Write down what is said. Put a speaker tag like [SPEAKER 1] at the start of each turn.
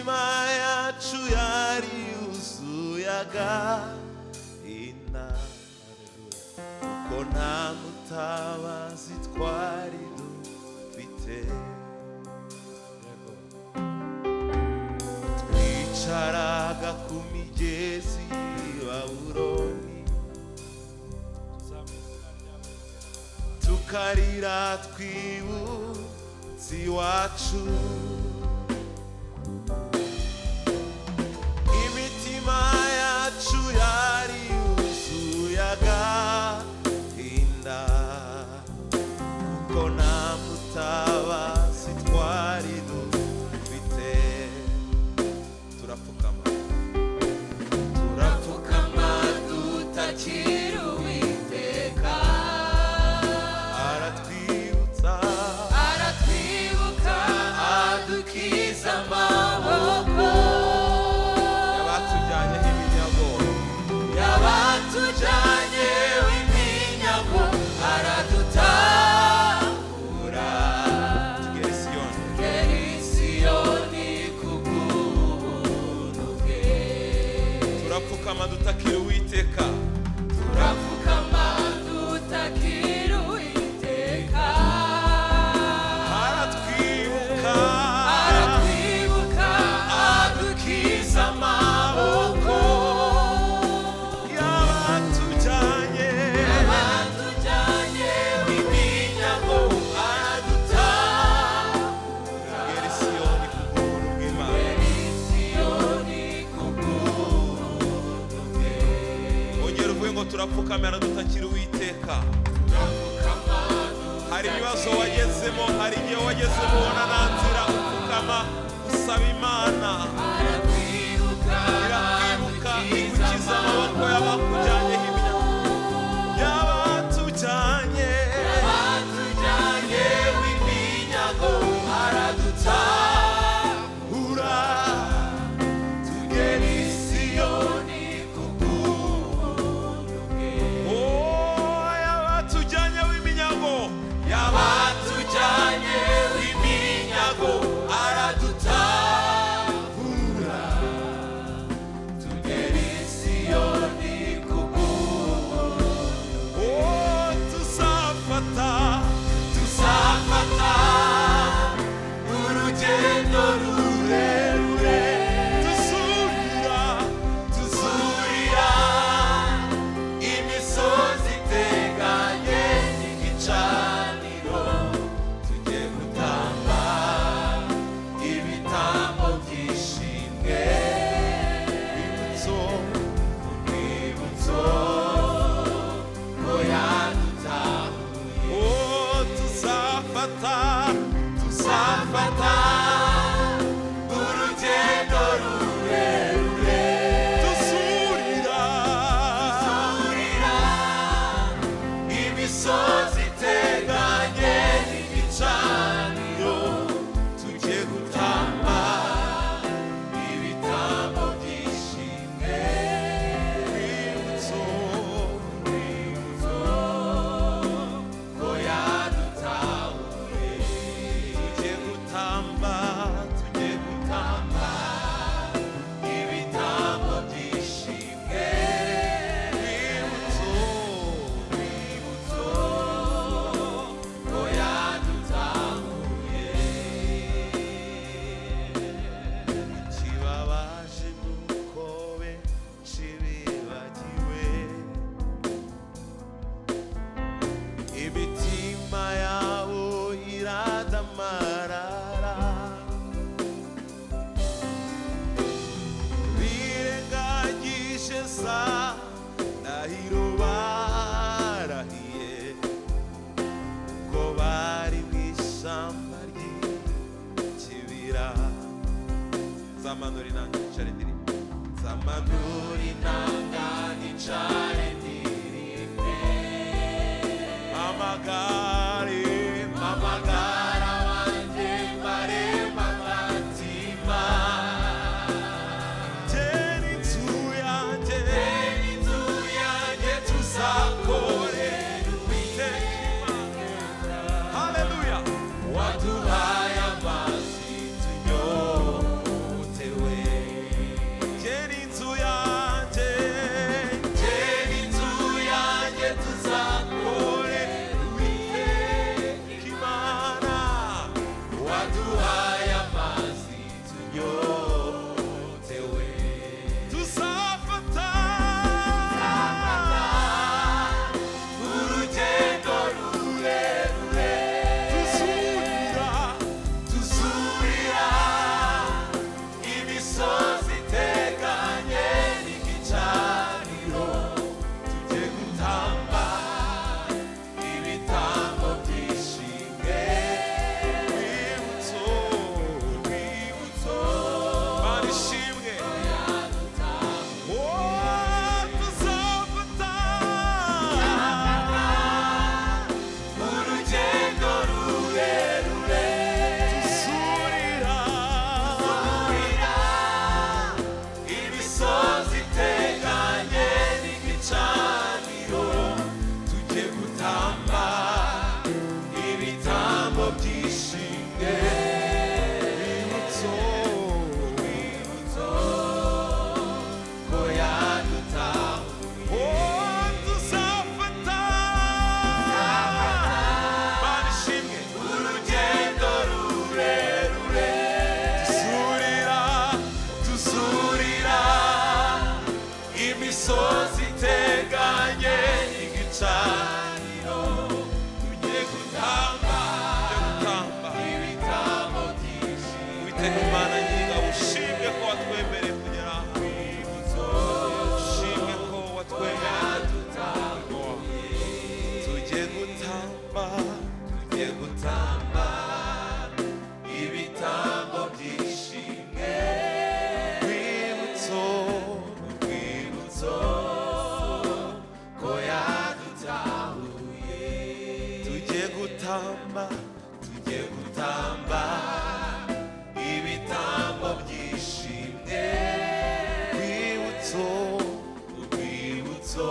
[SPEAKER 1] imitima yacu yari yuzuyaga kuko nta mutabazi twari dufite. Twicaraga ku migezi Babuloni tukarira twibutse iwacu. Imitima yacu yari yuzuyaga inda kuko nta mutabazi twari dufite. Turapfukama
[SPEAKER 2] dutakira Uwiteka,
[SPEAKER 1] aratwibuka
[SPEAKER 2] adukiza amaboko yabatujyanye iminyago, aradutahura tugera i Siyoni kubw'ubuntu bwe.
[SPEAKER 1] turapfukama dutakira Uwiteka,
[SPEAKER 2] turapfukama dutakira Uwiteka,
[SPEAKER 1] aratwibuka
[SPEAKER 2] adukiza amaboko
[SPEAKER 1] yabatujyanye
[SPEAKER 2] iminyago, aradutahura
[SPEAKER 1] tugera i Siyoni kubw'ubuntu bw'Imana. Ongera uvuge ngo turapfukama dutakira Uwiteka. Hari ibibazo wagezemo, hari igihe wagezemo ubona nta nzira, upfukama usaba Imana irakwibuka igukiza amaboko y'abakujyanyeho iminyago. Yabatujyanye
[SPEAKER 2] iminyago, aradutahura tugera i Siyoni kubw'ubuntu bwe.
[SPEAKER 1] yabatujyanye w'iminyago,
[SPEAKER 2] yabatujyanye iminyago, aradutahura tugera i Siyoni kubw'ubuntu.
[SPEAKER 1] tuzafata
[SPEAKER 2] urugendo rurerure, tuzurira imisozi iteganye n'igicaniro, tujye gutamba ibitambo by'ishimwe urwibutso ko yadutahuye.
[SPEAKER 1] tuzafata
[SPEAKER 2] urugendo rurerure,
[SPEAKER 1] tuzurira
[SPEAKER 2] imisozi iteganye n'igicaniro, tujye gutamba ibitambo by'ishimwe
[SPEAKER 1] urwibutso
[SPEAKER 2] ko yadutahuye.
[SPEAKER 1] tujye gutamba
[SPEAKER 2] ibitambo by'ishimwe
[SPEAKER 1] urwibutso
[SPEAKER 2] ko yadutahuye.
[SPEAKER 1] ikibabaje nuko benshi bibagiwe imitima yabo iradamarara, birengagije sa ndahiro barahiye ko bari mu ishyamba ry'ikibira. zamanura inanga nicare ndirimbe, zamanura
[SPEAKER 2] inanga nicare ndirimbe,
[SPEAKER 1] amagare
[SPEAKER 2] amagara wanjye maremba agatima.
[SPEAKER 1] tera inzu yanjye
[SPEAKER 2] tuzakorera Uwiteka. Haleluya. Waduhaye amazi tunyotewe, yaduhaye amazi tunyotewe.
[SPEAKER 1] tuzafata
[SPEAKER 2] urugendo rurerure tuzurira imisozi iteganye n'igicaniro, tujye gutamba ibitambo byishimwe.
[SPEAKER 1] urwibutso barishimwe tuzafata
[SPEAKER 2] urugendo rurerure
[SPEAKER 1] tuzurira
[SPEAKER 2] imisozi iteganye n'igicaniro, tujye gutamba ibitambo byishimwe. urwibutso ko yadutahuye.
[SPEAKER 1] tuzafata barishimwe
[SPEAKER 2] urugendo rurerure tuzurira imisozi iteganye n'igicaniro, tujye gutamba ibitambo byishimwe.
[SPEAKER 1] Uwiteka Imana nyir'ingabo ushimwe ko watwemereye kugera aha ushimwe ko watwemereye tujye gutamba
[SPEAKER 2] ibitambo byishimwe.
[SPEAKER 1] urwibutso
[SPEAKER 2] ko yadutahuye.
[SPEAKER 1] tujye gutamba
[SPEAKER 2] ibitambo byishimwe.
[SPEAKER 1] urwibutso
[SPEAKER 2] urwibutso